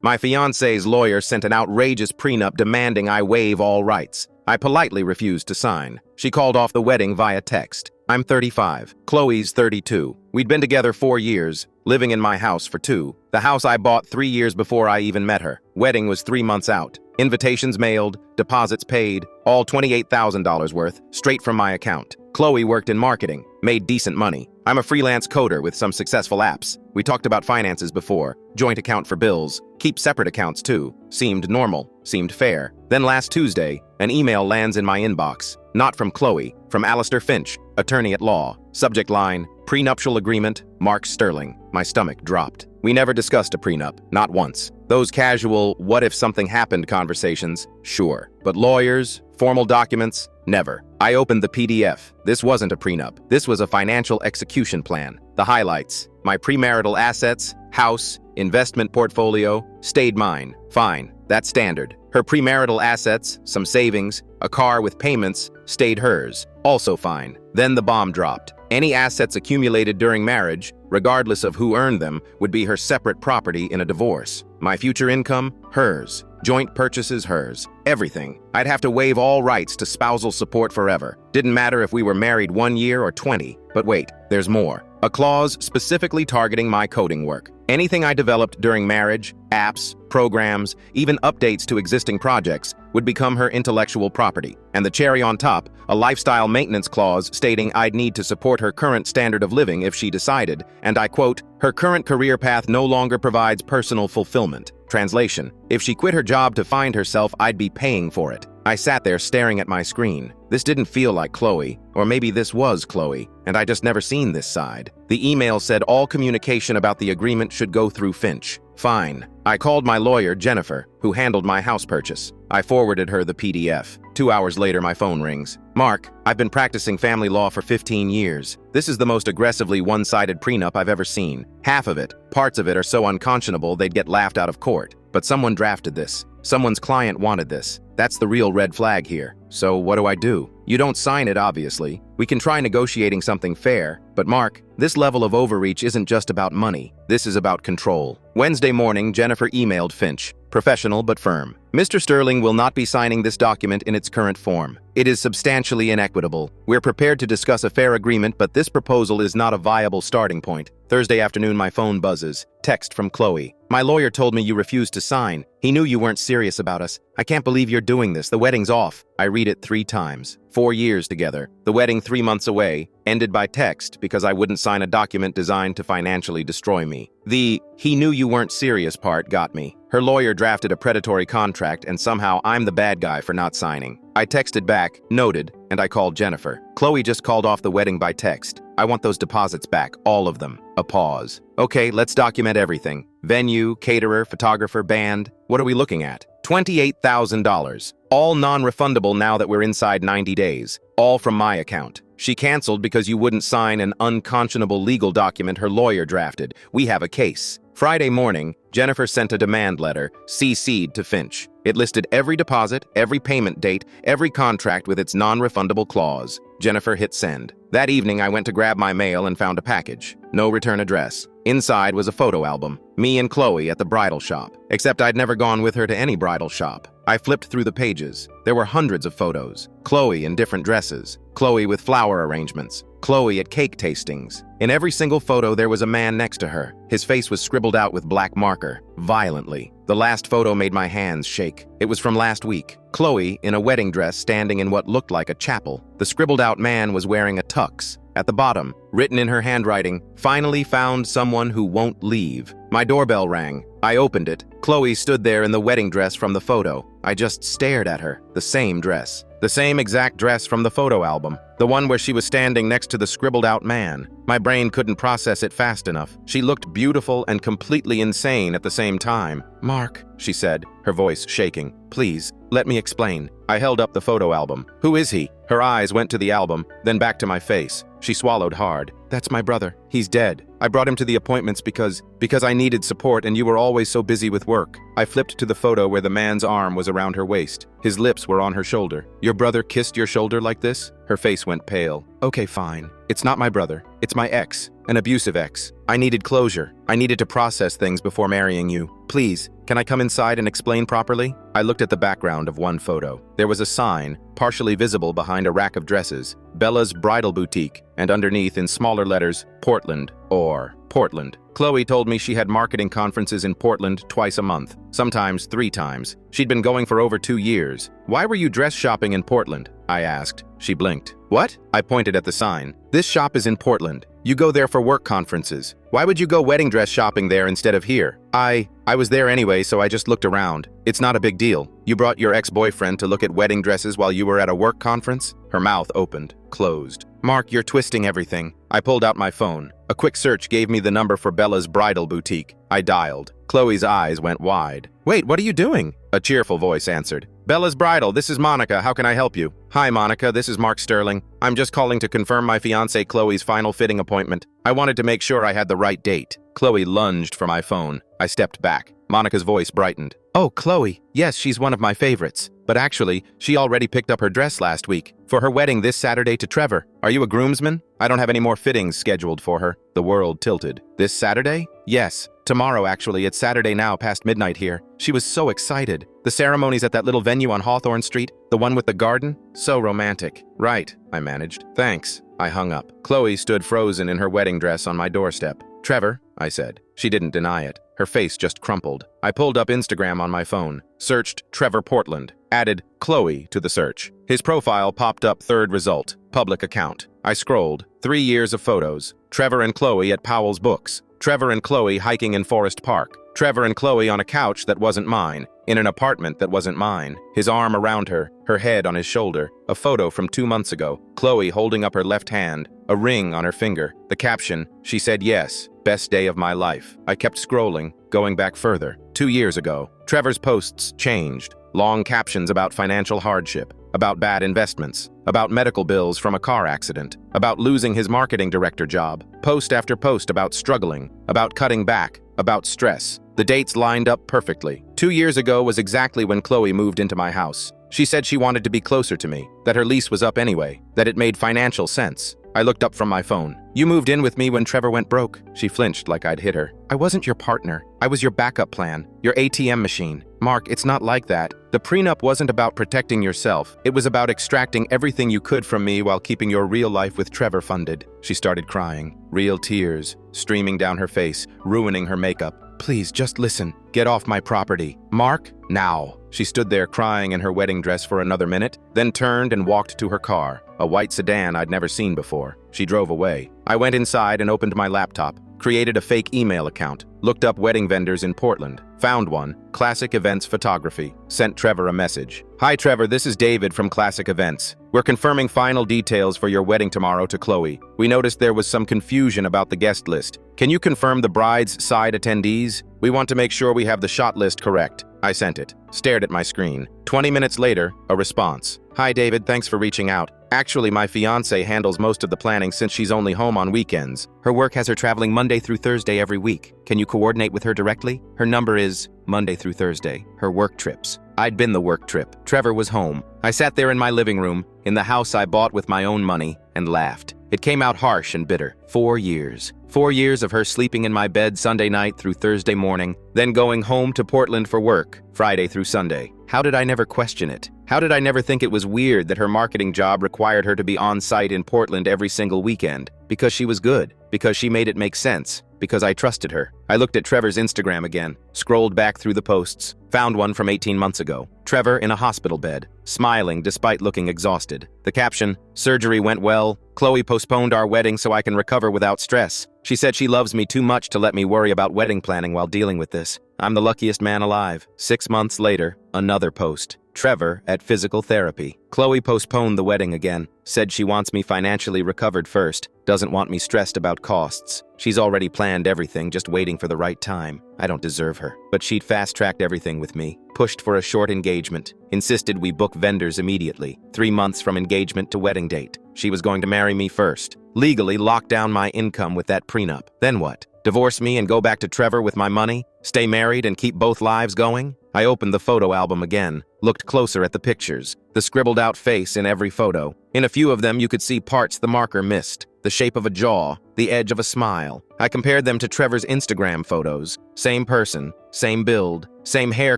My fiancé's lawyer sent an outrageous prenup demanding I waive all rights. I politely refused to sign. She called off the wedding via text. I'm 35. Chloe's 32. We'd been together 4 years, living in my house for 2. The house I bought 3 years before I even met her. Wedding was 3 months out. Invitations mailed, deposits paid, all $28,000 worth, straight from my account. Chloe worked in marketing, made decent money. I'm a freelance coder with some successful apps. We talked about finances before, joint account for bills, keep separate accounts too. Seemed normal, seemed fair. Then last Tuesday, an email lands in my inbox. Not from Chloe, from Alistair Finch, attorney at law. Subject line, prenuptial agreement, Mark Sterling. My stomach dropped. We never discussed a prenup, not once. Those casual, what if something happened conversations, sure. But lawyers, formal documents, never. I opened the PDF. This wasn't a prenup. This was a financial execution plan. The highlights: my premarital assets, house, investment portfolio, stayed mine. Fine, that's standard. Her premarital assets, some savings, a car with payments, stayed hers. Also fine. Then the bomb dropped. Any assets accumulated during marriage, regardless of who earned them, would be her separate property in a divorce. My future income, hers. Joint purchases, hers. Everything. I'd have to waive all rights to spousal support forever. Didn't matter if we were married 1 year or 20. But wait, there's more. A clause specifically targeting my coding work. Anything I developed during marriage, apps, programs, even updates to existing projects, would become her intellectual property. And the cherry on top, a lifestyle maintenance clause stating I'd need to support her current standard of living if she decided, and I quote, her current career path no longer provides personal fulfillment. Translation: if she quit her job to find herself, I'd be paying for it. I sat there staring at my screen. This didn't feel like Chloe, or maybe this was Chloe, and I just never seen this side. The email said all communication about the agreement should go through Finch. Fine. I called my lawyer, Jennifer, who handled my house purchase. I forwarded her the PDF. 2 hours later, my phone rings. Mark, I've been practicing family law for 15 years. This is the most aggressively one-sided prenup I've ever seen. Half of it, parts of it are so unconscionable they'd get laughed out of court. But someone drafted this. Someone's client wanted this. That's the real red flag here. So what do? You don't sign it, obviously. We can try negotiating something fair. But Mark, this level of overreach isn't just about money. This is about control. Wednesday morning, Jennifer emailed Finch. Professional but firm. Mr. Sterling will not be signing this document in its current form. It is substantially inequitable. We're prepared to discuss a fair agreement, but this proposal is not a viable starting point. Thursday afternoon, my phone buzzes. Text from Chloe. My lawyer told me you refused to sign. He knew you weren't serious about us. I can't believe you're doing this. The wedding's off. I read it 3 times. 4 years together. The wedding 3 months away. Ended by text because I wouldn't sign a document designed to financially destroy me. The "he knew you weren't serious" part got me. Her lawyer drafted a predatory contract and somehow I'm the bad guy for not signing. I texted back, noted, and I called Jennifer. Chloe just called off the wedding by text. I want those deposits back, all of them. A pause. Okay, let's document everything. Venue, caterer, photographer, band. What are we looking at? $28,000. All non-refundable now that we're inside 90 days. All from my account. She canceled because you wouldn't sign an unconscionable legal document her lawyer drafted. We have a case. Friday morning, Jennifer sent a demand letter, CC'd to Finch. It listed every deposit, every payment date, every contract with its non-refundable clause. Jennifer hit send. That evening, I went to grab my mail and found a package. No return address. Inside was a photo album. Me and Chloe at the bridal shop. Except I'd never gone with her to any bridal shop. I flipped through the pages. There were hundreds of photos. Chloe in different dresses. Chloe with flower arrangements. Chloe at cake tastings. In every single photo, there was a man next to her. His face was scribbled out with black marker, violently. The last photo made my hands shake. It was from last week. Chloe in a wedding dress standing in what looked like a chapel. The scribbled out man was wearing a tux. At the bottom, written in her handwriting, "Finally found someone who won't leave." My doorbell rang. I opened it. Chloe stood there in the wedding dress from the photo. I just stared at her. The same dress. The same exact dress from the photo album. The one where she was standing next to the scribbled out man. My brain couldn't process it fast enough. She looked beautiful and completely insane at the same time. "Mark," she said, her voice shaking. "Please, let me explain." I held up the photo album. "Who is he?" Her eyes went to the album, then back to my face. She swallowed hard. That's my brother. He's dead. I brought him to the appointments because I needed support and you were always so busy with work. I flipped to the photo where the man's arm was around her waist. His lips were on her shoulder. Your brother kissed your shoulder like this? Her face went pale. Okay, fine. It's not my brother. It's my ex. An abusive ex. I needed closure. I needed to process things before marrying you. Please, can I come inside and explain properly? I looked at the background of one photo. There was a sign, partially visible behind a rack of dresses, Bella's Bridal Boutique, and underneath in smaller letters, Portland or Portland. Chloe told me she had marketing conferences in Portland twice a month, sometimes 3 times. She'd been going for over 2 years. Why were you dress shopping in Portland? I asked. She blinked. What? I pointed at the sign. This shop is in Portland. You go there for work conferences. Why would you go wedding dress shopping there instead of here? I was there anyway, so I just looked around. It's not a big deal. You brought your ex-boyfriend to look at wedding dresses while you were at a work conference? Her mouth opened, closed. Mark, you're twisting everything. I pulled out my phone. A quick search gave me the number for Bella's Bridal Boutique. I dialed. Chloe's eyes went wide. Wait, what are you doing? A cheerful voice answered. Bella's Bridal, this is Monica. How can I help you? Hi, Monica. This is Mark Sterling. I'm just calling to confirm my fiancée Chloe's final fitting appointment. I wanted to make sure I had the right date. Chloe lunged for my phone. I stepped back. Monica's voice brightened. Oh, Chloe. Yes, she's one of my favorites. But actually, she already picked up her dress last week for her wedding this Saturday to Trevor. Are you a groomsman? I don't have any more fittings scheduled for her. The world tilted. This Saturday? Yes. Tomorrow, actually. It's Saturday now, past midnight here. She was so excited. The ceremony's at that little venue on Hawthorne Street, the one with the garden. So romantic. Right, I managed. Thanks. I hung up. Chloe stood frozen in her wedding dress on my doorstep. Trevor, I said. She didn't deny it. Her face just crumpled. I pulled up Instagram on my phone, searched Trevor Portland, added Chloe to the search. His profile popped up, third result, public account. I scrolled, 3 years of photos. Trevor and Chloe at Powell's Books. Trevor and Chloe hiking in Forest Park. Trevor and Chloe on a couch that wasn't mine, in an apartment that wasn't mine. His arm around her, her head on his shoulder. A photo from 2 months ago. Chloe holding up her left hand, a ring on her finger. The caption, she said yes, best day of my life. I kept scrolling, going back further. 2 years ago, Trevor's posts changed. Long captions about financial hardship, about bad investments, about medical bills from a car accident, about losing his marketing director job. Post after post about struggling, about cutting back, about stress. The dates lined up perfectly. 2 years ago was exactly when Chloe moved into my house. She said she wanted to be closer to me, that her lease was up anyway, that it made financial sense. I looked up from my phone. You moved in with me when Trevor went broke. She flinched like I'd hit her. I wasn't your partner. I was your backup plan, your ATM machine. Mark, it's not like that. The prenup wasn't about protecting yourself. It was about extracting everything you could from me while keeping your real life with Trevor funded. She started crying, real tears streaming down her face, ruining her makeup. Please, just listen. Get off my property. Mark, now. She stood there crying in her wedding dress for another minute, then turned and walked to her car, a white sedan I'd never seen before. She drove away. I went inside and opened my laptop, created a fake email account, looked up wedding vendors in Portland, found one, Classic Events Photography, sent Trevor a message. Hi Trevor, this is David from Classic Events. We're confirming final details for your wedding tomorrow to Chloe. We noticed there was some confusion about the guest list. Can you confirm the bride's side attendees? We want to make sure we have the shot list correct. I sent it, stared at my screen. 20 minutes later, a response. Hi David, thanks for reaching out. Actually, my fiancée handles most of the planning since she's only home on weekends. Her work has her traveling Monday through Thursday every week. Can you coordinate with her directly? Her number is Monday through Thursday. Her work trips. I'd been the work trip. Trevor was home. I sat there in my living room, in the house I bought with my own money, and laughed. It came out harsh and bitter. 4 years. 4 years of her sleeping in my bed Sunday night through Thursday morning, then going home to Portland for work, Friday through Sunday. How did I never question it? How did I never think it was weird that her marketing job required her to be on site in Portland every single weekend? Because she was good. Because she made it make sense. Because I trusted her. I looked at Trevor's Instagram again, scrolled back through the posts, found one from 18 months ago. Trevor in a hospital bed, smiling despite looking exhausted. The caption, surgery went well. Chloe postponed our wedding so I can recover without stress. She said she loves me too much to let me worry about wedding planning while dealing with this. I'm the luckiest man alive. 6 months later, another post. Trevor at physical therapy. Chloe postponed the wedding again. Said she wants me financially recovered first. Doesn't want me stressed about costs. She's already planned everything, just waiting for the right time. I don't deserve her. But she'd fast-tracked everything with me. Pushed for a short engagement. Insisted we book vendors immediately. 3 months from engagement to wedding date. She was going to marry me first. legally lock down my income with that prenup. Then what? Divorce me and go back to Trevor with my money? Stay married and keep both lives going? I opened the photo album again, looked closer at the pictures, the scribbled out face in every photo. In a few of them you could see parts the marker missed, the shape of a jaw, the edge of a smile. I compared them to Trevor's Instagram photos. Same person, same build, same hair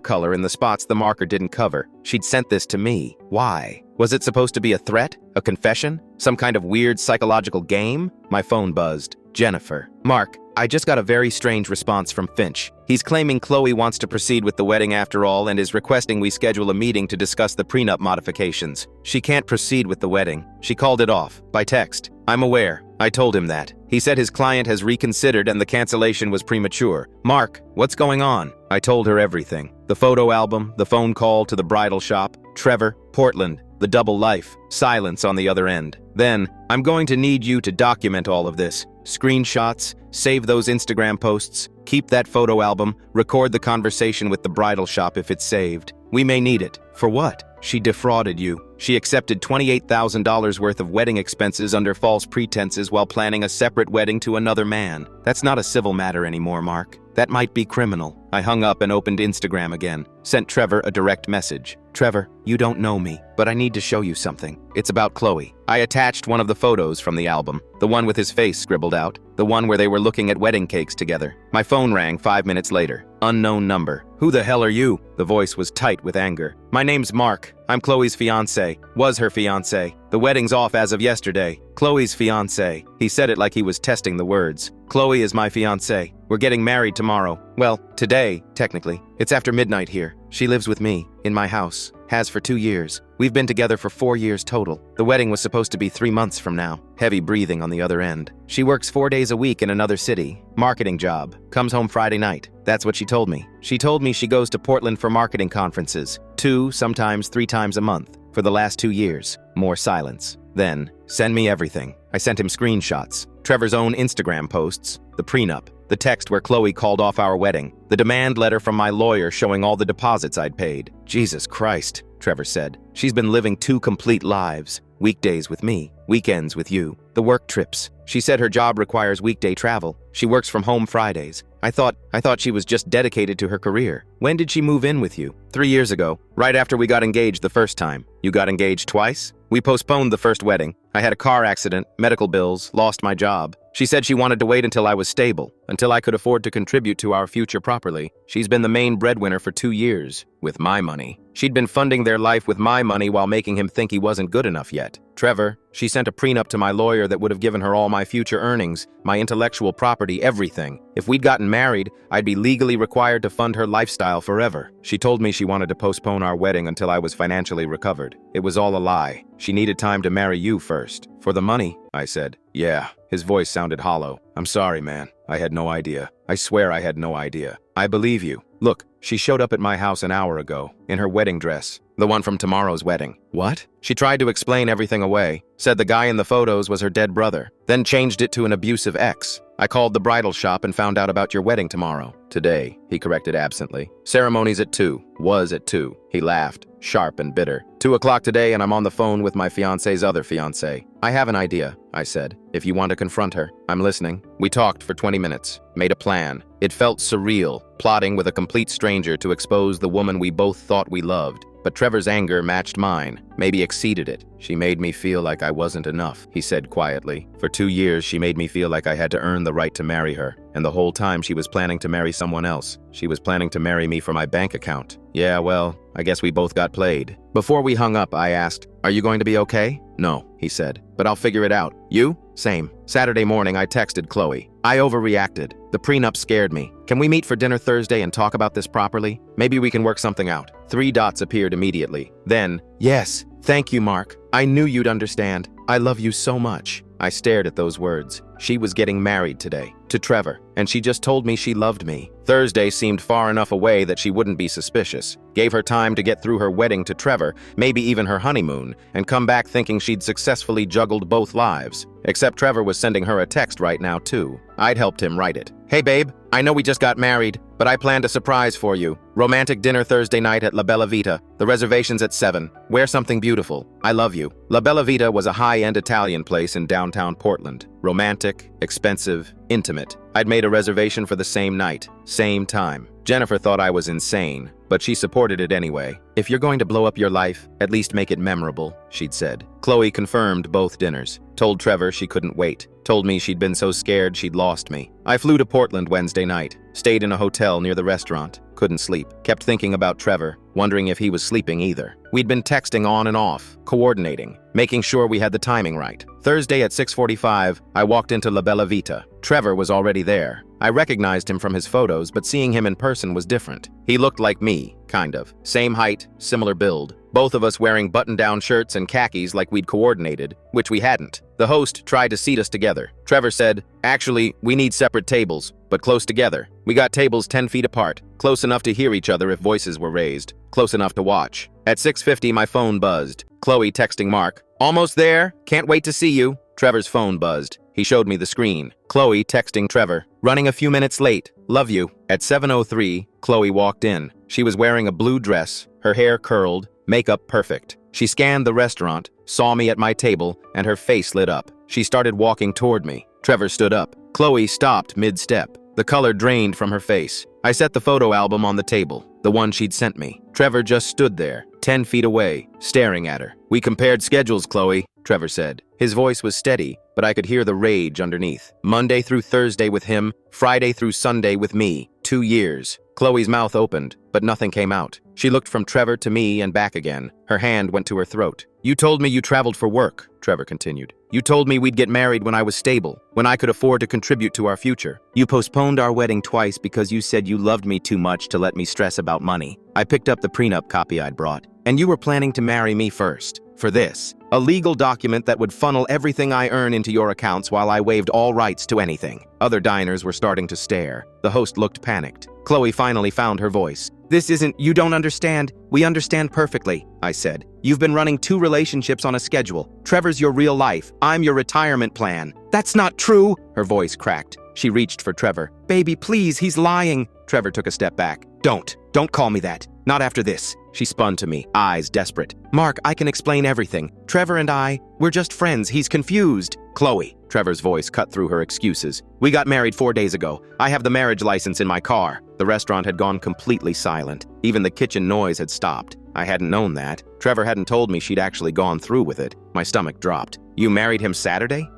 color in the spots the marker didn't cover. She'd sent this to me. Why? Was it supposed to be a threat? A confession? Some kind of weird psychological game? My phone buzzed. Jennifer. Mark, I just got a very strange response from Finch. He's claiming Chloe wants to proceed with the wedding after all and is requesting we schedule a meeting to discuss the prenup modifications. She can't proceed with the wedding. She called it off, by text. I'm aware. I told him that. He said his client has reconsidered and the cancellation was premature. Mark, what's going on? I told her everything. The photo album, the phone call to the bridal shop, Trevor, Portland, the double life, silence on the other end. Then, I'm going to need you to document all of this. Screenshots, save those Instagram posts, keep that photo album, record the conversation with the bridal shop if it's saved. We may need it. For what? She defrauded you. She accepted $28,000 worth of wedding expenses under false pretenses while planning a separate wedding to another man. That's not a civil matter anymore, Mark. That might be criminal. I hung up and opened Instagram again. Sent Trevor a direct message. Trevor, you don't know me, but I need to show you something. It's about Chloe. I attached one of the photos from the album, the one with his face scribbled out, the one where they were looking at wedding cakes together. My phone rang 5 minutes later. Unknown number. Who the hell are you? The voice was tight with anger. My name's Mark. I'm Chloe's fiancé. Was her fiancé. The wedding's off as of yesterday. Chloe's fiancé. He said it like he was testing the words. Chloe is my fiancé. We're getting married tomorrow. Well, today, technically. It's after midnight here. She lives with me, in my house. Has for 2 years. We've been together for 4 years total. The wedding was supposed to be 3 months from now. Heavy breathing on the other end. She works 4 days a week in another city. Marketing job. Comes home Friday night. That's what she told me. She told me she goes to Portland for marketing conferences. 2, sometimes 3 times a month. For the last 2 years. More silence. Then, send me everything. I sent him screenshots. Trevor's own Instagram posts. The prenup. The text where Chloe called off our wedding. The demand letter from my lawyer showing all the deposits I'd paid. Jesus Christ, Trevor said. She's been living 2 complete lives. Weekdays with me, weekends with you. The work trips. She said her job requires weekday travel. She works from home Fridays. I thought she was just dedicated to her career. When did she move in with you? 3 years ago, right after we got engaged the first time. You got engaged twice? We postponed the first wedding. I had a car accident, medical bills, lost my job. She said she wanted to wait until I was stable, until I could afford to contribute to our future properly. She's been the main breadwinner for 2 years, with my money. She'd been funding their life with my money while making him think he wasn't good enough yet. Trevor, she sent a prenup to my lawyer that would have given her all my future earnings, my intellectual property, everything. If we'd gotten married, I'd be legally required to fund her lifestyle forever. She told me she wanted to postpone our wedding until I was financially recovered. It was all a lie. She needed time to marry you first. For the money, I said. Yeah. His voice sounded hollow. I'm sorry, man. I had no idea. I swear I had no idea. I believe you. Look, she showed up at my house an hour ago, in her wedding dress. The one from tomorrow's wedding. What? She tried to explain everything away, said the guy in the photos was her dead brother, then changed it to an abusive ex. I called the bridal shop and found out about your wedding tomorrow. Today, he corrected absently. Ceremony's at 2. Was at 2. He laughed, sharp and bitter. 2 o'clock today and I'm on the phone with my fiancé's other fiancé. I have an idea, I said. If you want to confront her, I'm listening. We talked for 20 minutes, made a plan. It felt surreal, plotting with a complete stranger to expose the woman we both thought we loved. But Trevor's anger matched mine, maybe exceeded it. She made me feel like I wasn't enough, he said quietly. For 2 years, she made me feel like I had to earn the right to marry her. And the whole time she was planning to marry someone else. She was planning to marry me for my bank account. Yeah, well, I guess we both got played. Before we hung up, I asked, "Are you going to be okay?" "No," he said, "but I'll figure it out." "You?" "Same." Saturday morning, I texted Chloe. I overreacted. The prenup scared me. "Can we meet for dinner Thursday and talk about this properly? Maybe we can work something out." 3 dots appeared immediately. Then, "Yes, thank you, Mark. I knew you'd understand. I love you so much." I stared at those words. She was getting married today, to Trevor, and she just told me she loved me. Thursday seemed far enough away that she wouldn't be suspicious. Gave her time to get through her wedding to Trevor, maybe even her honeymoon, and come back thinking she'd successfully juggled both lives. Except Trevor was sending her a text right now, too. I'd helped him write it. "Hey, babe, I know we just got married, but I planned a surprise for you. Romantic dinner Thursday night at La Bella Vita. The reservation's at 7. Wear something beautiful. I love you. La Bella Vita was a high-end Italian place in downtown Portland. Romantic, expensive, intimate. I'd made a reservation for the same night, same time. Jennifer thought I was insane, but she supported it anyway. If you're going to blow up your life, at least make it memorable, she'd said. Chloe confirmed both dinners. Told Trevor she couldn't wait. Told me she'd been so scared she'd lost me. I flew to Portland Wednesday night. Stayed in a hotel near the restaurant. Couldn't sleep. Kept thinking about Trevor, wondering if he was sleeping either. We'd been texting on and off, coordinating, making sure we had the timing right. Thursday at 6:45, I walked into La Bella Vita. Trevor was already there. I recognized him from his photos, but seeing him in person was different. He looked like me, kind of. Same height, similar build. Both of us wearing button-down shirts and khakis like we'd coordinated, which we hadn't. The host tried to seat us together. Trevor said, "Actually, we need separate tables, but close together. We got tables 10 feet apart, close enough to hear each other if voices were raised, close enough to watch." At 6:50, my phone buzzed. Chloe texting Mark, "Almost there? Can't wait to see you." Trevor's phone buzzed. He showed me the screen. Chloe texting Trevor, "Running a few minutes late. Love you." At 7:03, Chloe walked in. She was wearing a blue dress, her hair curled, makeup perfect. She scanned the restaurant, saw me at my table, and her face lit up. She started walking toward me. Trevor stood up. Chloe stopped mid-step. The color drained from her face. I set the photo album on the table, the one she'd sent me. Trevor just stood there, 10 feet away, staring at her. "We compared schedules, Chloe," Trevor said. His voice was steady, but I could hear the rage underneath. Monday through Thursday with him, Friday through Sunday with me. 2 years. Chloe's mouth opened, but nothing came out. She looked from Trevor to me and back again. Her hand went to her throat. "You told me you traveled for work," Trevor continued. "You told me we'd get married when I was stable, when I could afford to contribute to our future. You postponed our wedding twice because you said you loved me too much to let me stress about money. I picked up the prenup copy I'd brought, and you were planning to marry me first. For this, a legal document that would funnel everything I earn into your accounts while I waived all rights to anything." Other diners were starting to stare. The host looked panicked. Chloe finally found her voice. "This isn't, you don't understand. We understand perfectly," I said. "You've been running 2 relationships on a schedule. Trevor's your real life. I'm your retirement plan." "That's not true," her voice cracked. She reached for Trevor. "Baby, please, he's lying." Trevor took a step back. Don't call me that. Not after this." She spun to me, eyes desperate. "Mark, I can explain everything. Trevor and we're just friends. He's confused." "Chloe," Trevor's voice cut through her excuses. "We got married 4 days ago. I have the marriage license in my car." The restaurant had gone completely silent. Even the kitchen noise had stopped. I hadn't known that. Trevor hadn't told me she'd actually gone through with it. My stomach dropped. "You married him Saturday?"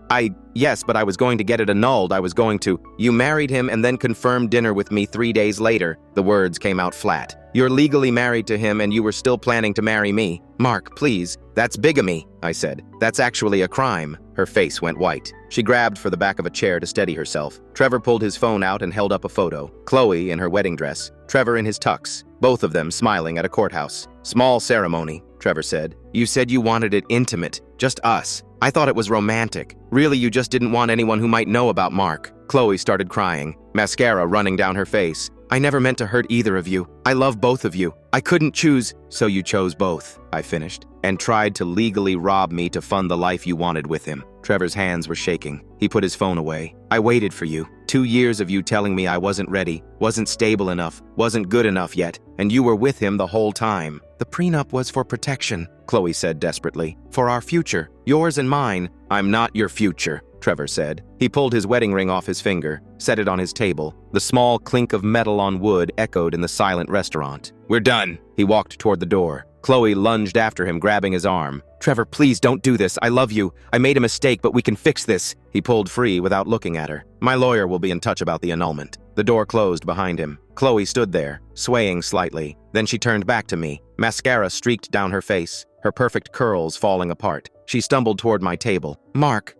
Yes, but I was going to get it annulled. You married him and then confirmed dinner with me 3 days later." The words came out flat. "You're legally married to him and you were still planning to marry me." "Mark, please. That's bigamy," I said. "That's actually a crime." Her face went white. She grabbed for the back of a chair to steady herself. Trevor pulled his phone out and held up a photo. Chloe in her wedding dress, Trevor in his tux, both of them smiling at a courthouse. "Small ceremony," Trevor said. "You said you wanted it intimate, just us. I thought it was romantic. Really, you just didn't want anyone who might know about Mark." Chloe started crying, mascara running down her face. "I never meant to hurt either of you. I love both of you. I couldn't choose." "So you chose both," I finished, "and tried to legally rob me to fund the life you wanted with him." Trevor's hands were shaking. He put his phone away. "I waited for you. 2 years of you telling me I wasn't ready, wasn't stable enough, wasn't good enough yet, and you were with him the whole time." "The prenup was for protection," Chloe said desperately. "For our future, yours and mine." "I'm not your future," Trevor said. He pulled his wedding ring off his finger, set it on his table. The small clink of metal on wood echoed in the silent restaurant. "We're done." He walked toward the door. Chloe lunged after him, grabbing his arm. "Trevor, please don't do this. I love you. I made a mistake, but we can fix this." He pulled free without looking at her. "My lawyer will be in touch about the annulment." The door closed behind him. Chloe stood there, swaying slightly. Then she turned back to me. Mascara streaked down her face, her perfect curls falling apart. She stumbled toward my table. Mark,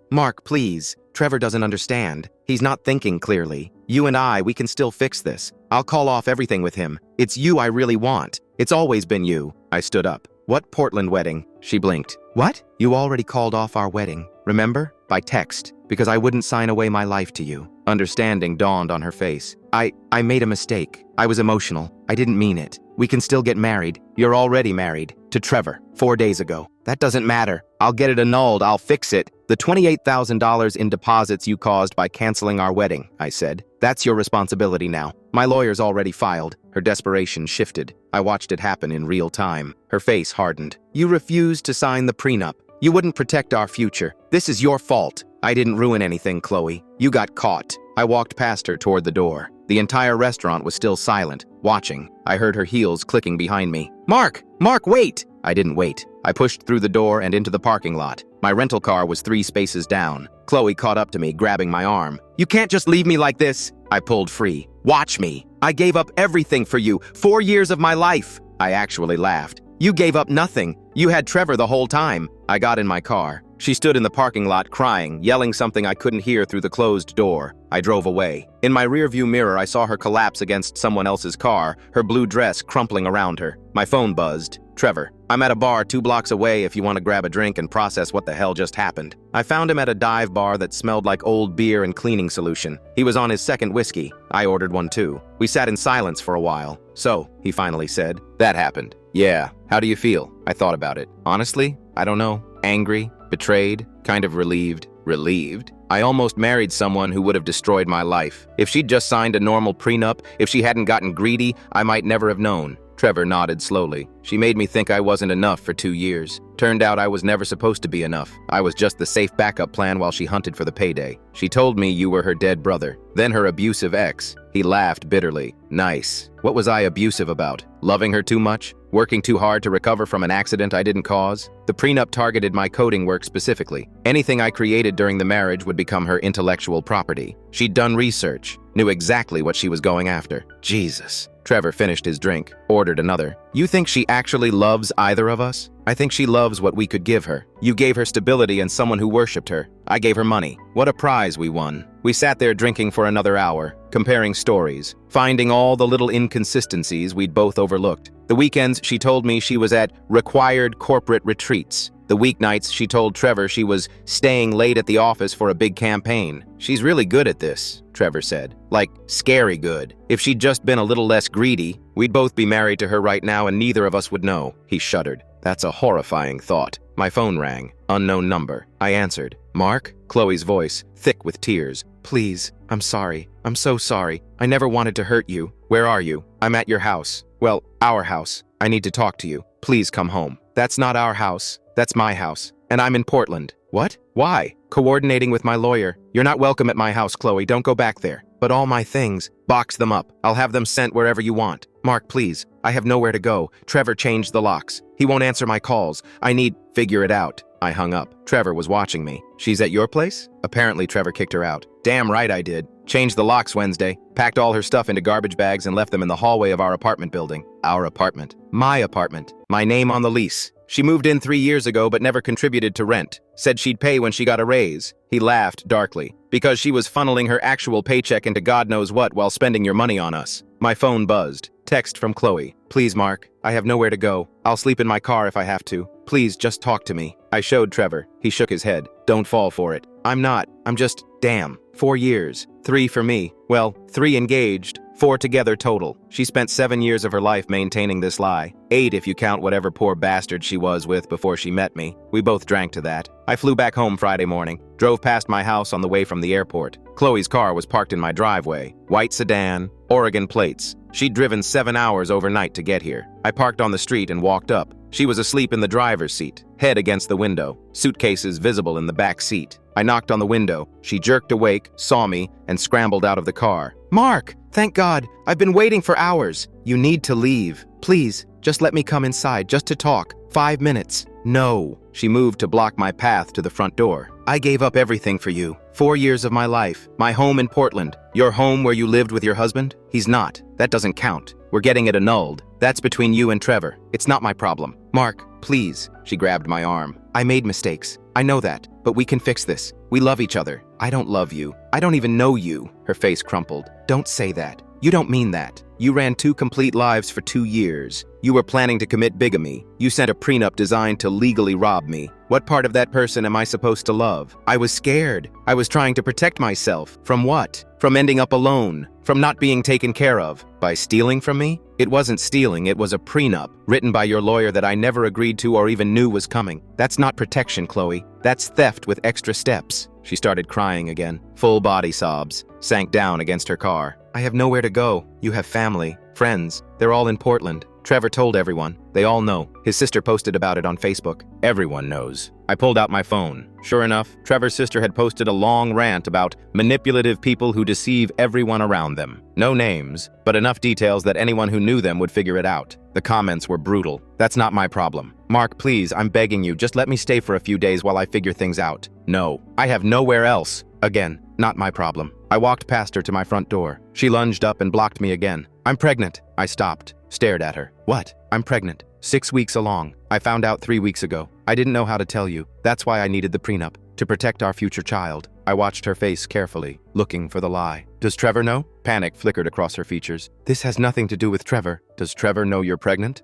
please. Trevor doesn't understand. He's not thinking clearly. You and we can still fix this. I'll call off everything with him. It's you I really want. It's always been you." I stood up. "What Portland wedding?" She blinked. "What? You already called off our wedding. Remember? By text. Because I wouldn't sign away my life to you." Understanding dawned on her face. I made a mistake. I was emotional. I didn't mean it. We can still get married. You're already married. To Trevor. 4 days ago. That doesn't matter. I'll get it annulled. I'll fix it. The $28,000 in deposits you caused by canceling our wedding," I said. That's your responsibility now. My lawyer's already filed. Her desperation shifted. I watched it happen in real time. Her face hardened. You refused to sign the prenup. You wouldn't protect our future. This is your fault. I didn't ruin anything, Chloe. You got caught. I walked past her toward the door. The entire restaurant was still silent, watching. I heard her heels clicking behind me. Mark! Mark, wait! I didn't wait. I pushed through the door and into the parking lot. My rental car was 3 spaces down. Chloe caught up to me, grabbing my arm. You can't just leave me like this. I pulled free. Watch me. I gave up everything for you. 4 years of my life. I actually laughed. You gave up nothing. You had Trevor the whole time. I got in my car. She stood in the parking lot crying, yelling something I couldn't hear through the closed door. I drove away. In my rearview mirror, I saw her collapse against someone else's car, her blue dress crumpling around her. My phone buzzed. Trevor, I'm at a bar 2 blocks away if you want to grab a drink and process what the hell just happened. I found him at a dive bar that smelled like old beer and cleaning solution. He was on his 2nd whiskey. I ordered one too. We sat in silence for a while. So, he finally said, that happened. Yeah, how do you feel? I thought about it. Honestly, I don't know. Angry, betrayed, kind of relieved. Relieved? I almost married someone who would have destroyed my life. If she'd just signed a normal prenup, if she hadn't gotten greedy, I might never have known. Trevor nodded slowly. She made me think I wasn't enough for 2 years. Turned out I was never supposed to be enough. I was just the safe backup plan while she hunted for the payday. She told me you were her dead brother, then her abusive ex. He laughed bitterly. Nice. What was I abusive about? Loving her too much? Working too hard to recover from an accident I didn't cause? The prenup targeted my coding work specifically. Anything I created during the marriage would become her intellectual property. She'd done research, knew exactly what she was going after. Jesus. Trevor finished his drink, ordered another. You think she actually loves either of us? I think she loves what we could give her. You gave her stability and someone who worshipped her. I gave her money. What a prize we won. We sat there drinking for another hour, comparing stories, finding all the little inconsistencies we'd both overlooked. The weekends, she told me she was at required corporate retreats. The weeknights, she told Trevor she was staying late at the office for a big campaign. She's really good at this, Trevor said. Like, scary good. If she'd just been a little less greedy, we'd both be married to her right now and neither of us would know. He shuddered. That's a horrifying thought. My phone rang. Unknown number. I answered. Mark? Chloe's voice, thick with tears. Please, I'm sorry. I'm so sorry. I never wanted to hurt you. Where are you? I'm at your house. Well, our house. I need to talk to you. Please come home. That's not our house. That's my house. And I'm in Portland. What? Why? Coordinating with my lawyer. You're not welcome at my house, Chloe. Don't go back there. But all my things, box them up. I'll have them sent wherever you want. Mark, please. I have nowhere to go. Trevor changed the locks. He won't answer my calls. I need... Figure it out. I hung up. Trevor was watching me. She's at your place? Apparently, Trevor kicked her out. Damn right I did. Changed the locks Wednesday. Packed all her stuff into garbage bags and left them in the hallway of our apartment building. Our apartment. My apartment. My name on the lease. She moved in 3 years ago but never contributed to rent. Said she'd pay when she got a raise. He laughed darkly. Because she was funneling her actual paycheck into God knows what while spending your money on us. My phone buzzed. Text from Chloe. Please, Mark. I have nowhere to go. I'll sleep in my car if I have to. Please, just talk to me. I showed Trevor. He shook his head. Don't fall for it. I'm not. I'm just... Damn. 4 years. 3 for me. Well, 3 engaged. 4 together total. She spent 7 years of her life maintaining this lie. 8 if you count whatever poor bastard she was with before she met me. We both drank to that. I flew back home Friday morning. Drove past my house on the way from the airport. Chloe's car was parked in my driveway. White sedan, Oregon plates. She'd driven 7 hours overnight to get here. I parked on the street and walked up. She was asleep in the driver's seat, head against the window, suitcases visible in the back seat. I knocked on the window. She jerked awake, saw me, and scrambled out of the car. Mark! Thank God! I've been waiting for hours. You need to leave. Please, just let me come inside, just to talk. 5 minutes. No. She moved to block my path to the front door. I gave up everything for you. 4 years of my life. My home in Portland. Your home where you lived with your husband? He's not. That doesn't count. We're getting it annulled. That's between you and Trevor. It's not my problem. Mark, please. She grabbed my arm. I made mistakes. I know that, but we can fix this. We love each other. I don't love you. I don't even know you. Her face crumpled. Don't say that. You don't mean that. You ran 2 complete lives for 2 years. You were planning to commit bigamy. You sent a prenup designed to legally rob me. What part of that person am I supposed to love? I was scared. I was trying to protect myself. From what? From ending up alone. From not being taken care of. By stealing from me? It wasn't stealing, it was a prenup, written by your lawyer that I never agreed to or even knew was coming. That's not protection, Chloe. That's theft with extra steps. She started crying again. Full body sobs. Sank down against her car. I have nowhere to go. You have family, friends. They're all in Portland. Trevor told everyone. They all know. His sister posted about it on Facebook. Everyone knows. I pulled out my phone. Sure enough, Trevor's sister had posted a long rant about manipulative people who deceive everyone around them. No names, but enough details that anyone who knew them would figure it out. The comments were brutal. That's not my problem. Mark, please, I'm begging you, just let me stay for a few days while I figure things out. No, I have nowhere else. Again, not my problem. I walked past her to my front door. She lunged up and blocked me again. I'm pregnant. I stopped, stared at her. What? I'm pregnant. 6 weeks along. I found out 3 weeks ago. I didn't know how to tell you. That's why I needed the prenup, to protect our future child. I watched her face carefully, looking for the lie. Does Trevor know? Panic flickered across her features. This has nothing to do with Trevor. Does Trevor know you're pregnant?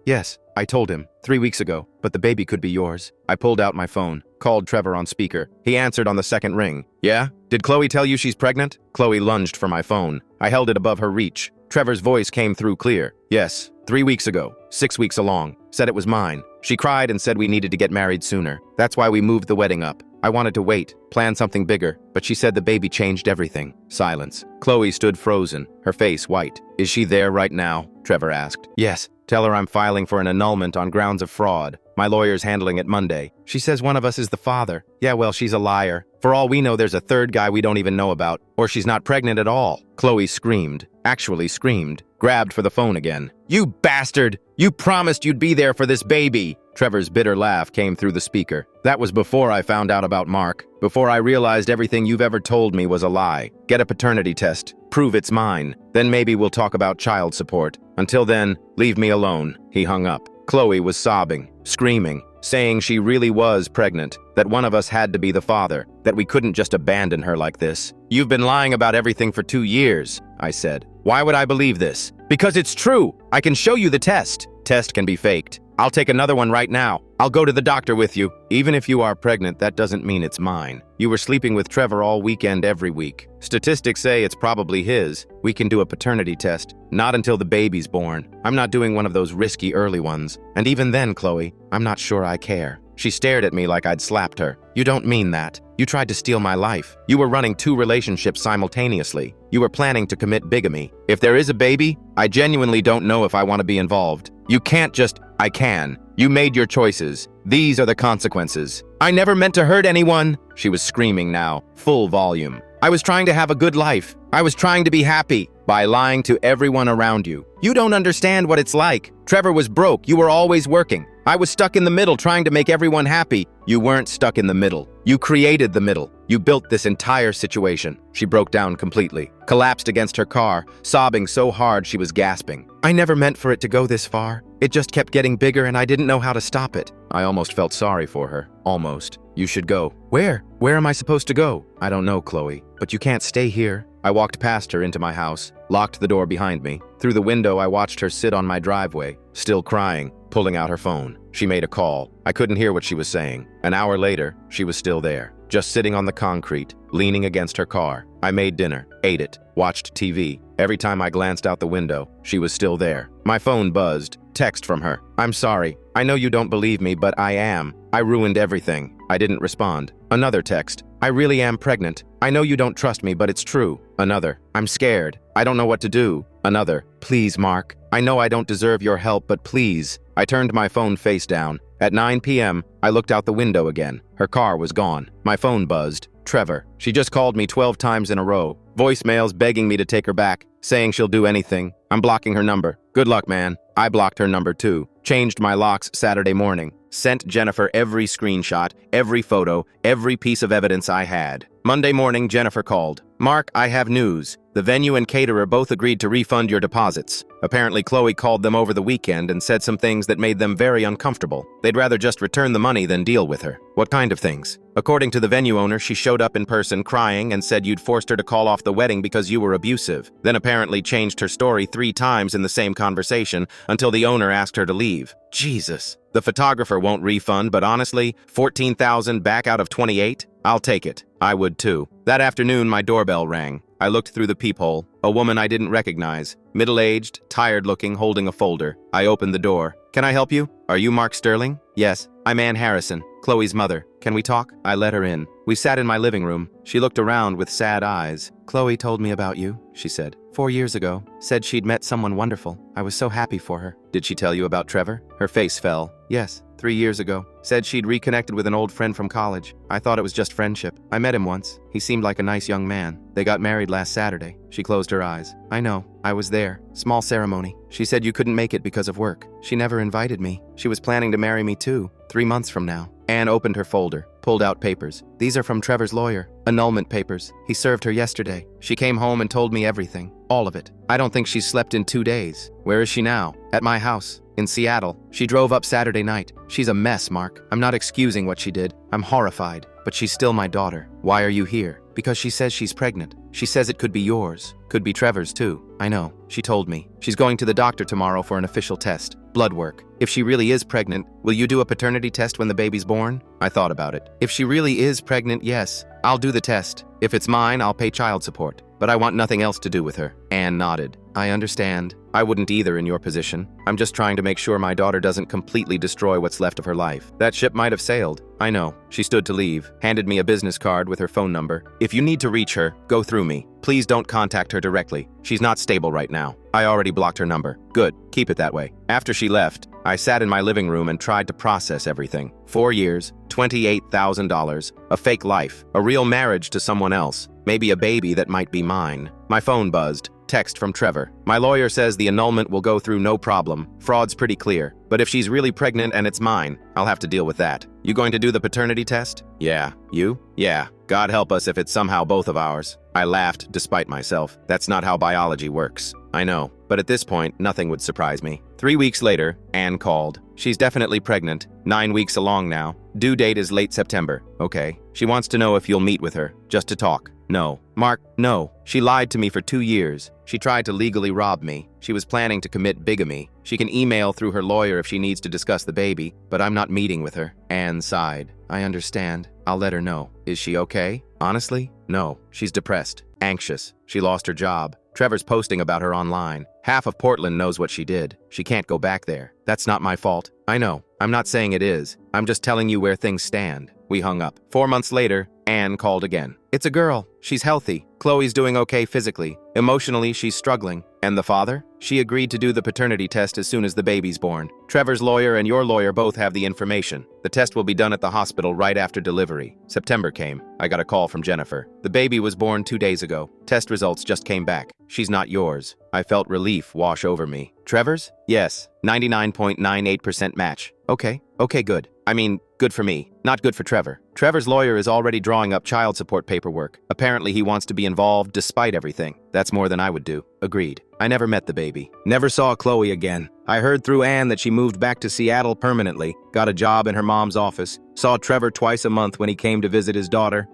Yes, I told him 3 weeks ago, but the baby could be yours. I pulled out my phone, called Trevor on speaker. He answered on the second ring. Yeah? Did Chloe tell you she's pregnant? Chloe lunged for my phone. I held it above her reach. Trevor's voice came through clear. Yes, 3 weeks ago, 6 weeks along. Said it was mine. She cried and said we needed to get married sooner. That's why we moved the wedding up. I wanted to wait, plan something bigger, but she said the baby changed everything. Silence. Chloe stood frozen, her face white. Is she there right now? Trevor asked. Yes. Tell her I'm filing for an annulment on grounds of fraud. My lawyer's handling it Monday. She says one of us is the father. Yeah, well, she's a liar. For all we know, there's a third guy we don't even know about. Or she's not pregnant at all. Chloe screamed. Actually screamed. Grabbed for the phone again. You bastard! You promised you'd be there for this baby! Trevor's bitter laugh came through the speaker. That was before I found out about Mark. Before I realized everything you've ever told me was a lie. Get a paternity test. Prove it's mine. Then maybe we'll talk about child support. Until then, leave me alone. He hung up. Chloe was sobbing, screaming, saying she really was pregnant, that one of us had to be the father, that we couldn't just abandon her like this. You've been lying about everything for 2 years, I said. Why would I believe this? Because it's true. I can show you the test. Test can be faked. I'll take another one right now. I'll go to the doctor with you. Even if you are pregnant, that doesn't mean it's mine. You were sleeping with Trevor all weekend every week. Statistics say it's probably his. We can do a paternity test. Not until the baby's born. I'm not doing one of those risky early ones. And even then, Chloe, I'm not sure I care. She stared at me like I'd slapped her. You don't mean that. You tried to steal my life. You were running 2 relationships simultaneously. You were planning to commit bigamy. If there is a baby, I genuinely don't know if I want to be involved. You can't just, I can. You made your choices. These are the consequences. I never meant to hurt anyone. She was screaming now, full volume. I was trying to have a good life. I was trying to be happy by lying to everyone around you. You don't understand what it's like. Trevor was broke. You were always working. I was stuck in the middle trying to make everyone happy. You weren't stuck in the middle. You created the middle. You built this entire situation. She broke down completely, collapsed against her car, sobbing so hard she was gasping. I never meant for it to go this far. It just kept getting bigger and I didn't know how to stop it. I almost felt sorry for her. Almost. You should go. Where? Where am I supposed to go? I don't know, Chloe, but you can't stay here. I walked past her into my house, locked the door behind me. Through the window, I watched her sit on my driveway, still crying, pulling out her phone. She made a call. I couldn't hear what she was saying. An hour later, she was still there, just sitting on the concrete, leaning against her car. I made dinner, ate it, watched TV. Every time I glanced out the window, she was still there. My phone buzzed. Text from her. I'm sorry. I know you don't believe me, but I am. I ruined everything. I didn't respond. Another text. I really am pregnant. I know you don't trust me, but it's true. Another. I'm scared. I don't know what to do. Another. Please, Mark. I know I don't deserve your help, but please. I turned my phone face down. At 9 p.m., I looked out the window again. Her car was gone. My phone buzzed. Trevor. She just called me 12 times in a row. Voicemails begging me to take her back, saying she'll do anything. I'm blocking her number. Good luck, man. I blocked her number too. Changed my locks Saturday morning. Sent Jennifer every screenshot, every photo, every piece of evidence I had. Monday morning, Jennifer called. Mark, I have news. The venue and caterer both agreed to refund your deposits. Apparently, Chloe called them over the weekend and said some things that made them very uncomfortable. They'd rather just return the money than deal with her. What kind of things? According to the venue owner, she showed up in person crying and said you'd forced her to call off the wedding because you were abusive. Then apparently changed her story 3 times in the same conversation until the owner asked her to leave. Jesus. The photographer won't refund, but honestly, $14,000 back out of 28? I'll take it. I would too. That afternoon, my doorbell rang. I looked through the peephole. A woman I didn't recognize. Middle-aged, tired-looking, holding a folder. I opened the door. "Can I help you? Are you Mark Sterling?" "Yes. I'm Ann Harrison, Chloe's mother. Can we talk?" I let her in. We sat in my living room. She looked around with sad eyes. "Chloe told me about you," she said. 4 years ago. Said she'd met someone wonderful. I was so happy for her." "Did she tell you about Trevor?" Her face fell. "Yes, 3 years ago. Said she'd reconnected with an old friend from college. I thought it was just friendship. I met him once. He seemed like a nice young man. They got married last Saturday." She closed her eyes. "I know. I was there. Small ceremony. She said you couldn't make it because of work. She never invited me. She was planning to marry me too, 3 months from now." Anne opened her folder, pulled out papers. "These are from Trevor's lawyer. Annulment papers. He served her yesterday. She came home and told me everything. All of it. I don't think she's slept in 2 days. Where is she now? At my house. In Seattle. She drove up Saturday night. She's a mess, Mark. I'm not excusing what she did. I'm horrified. But she's still my daughter. Why are you here? Because she says she's pregnant. She says it could be yours. Could be Trevor's too. I know. She told me. She's going to the doctor tomorrow for an official test. Blood work. If she really is pregnant, will you do a paternity test when the baby's born?" I thought about it. If she really is pregnant, yes. I'll do the test. If it's mine, I'll pay child support. But I want nothing else to do with her. Anne nodded. "I understand. I wouldn't either in your position. I'm just trying to make sure my daughter doesn't completely destroy what's left of her life. That ship might have sailed. I know." She stood to leave, handed me a business card with her phone number. "If you need to reach her, go through me. Please don't contact her directly. She's not stable right now. I already blocked her number." "Good. Keep it that way." After she left, I sat in my living room and tried to process everything. 4 years, $28,000, a fake life, a real marriage to someone else, maybe a baby that might be mine. My phone buzzed. Text from Trevor. "My lawyer says the annulment will go through no problem. Fraud's pretty clear. But if she's really pregnant and it's mine, I'll have to deal with that. You going to do the paternity test?" "Yeah." "You?" "Yeah. God help us if it's somehow both of ours." I laughed, despite myself. That's not how biology works. I know. But at this point, nothing would surprise me. 3 weeks later, Anne called. "She's definitely pregnant. 9 weeks along now. Due date is late September." "Okay." "She wants to know if you'll meet with her, just to talk." "No." "Mark, no. She lied to me for 2 years. She tried to legally rob me. She was planning to commit bigamy. She can email through her lawyer if she needs to discuss the baby, but I'm not meeting with her." Anne sighed. "I understand. I'll let her know. Is she okay?" "Honestly, no. She's depressed, anxious. She lost her job. Trevor's posting about her online. Half of Portland knows what she did. She can't go back there. That's not my fault." "I know. I'm not saying it is. I'm just telling you where things stand." We hung up. 4 months later, Anne called again. "It's a girl. She's healthy. Chloe's doing okay physically. Emotionally, she's struggling." "And the father?" "She agreed to do the paternity test as soon as the baby's born. Trevor's lawyer and your lawyer both have the information. The test will be done at the hospital right after delivery." September came. I got a call from Jennifer. "The baby was born 2 days ago. Test results just came back. She's not yours." I felt relief wash over me. "Trevor's?" "Yes. 99.98% match." Okay, good. I mean, good for me, not good for Trevor. Trevor's lawyer is already drawing up child support paperwork. Apparently he wants to be involved despite everything. That's more than I would do." Agreed. I never met the baby. Never saw Chloe again. I heard through Anne that she moved back to Seattle permanently, got a job in her mom's office, saw Trevor twice a month when he came to visit his daughter.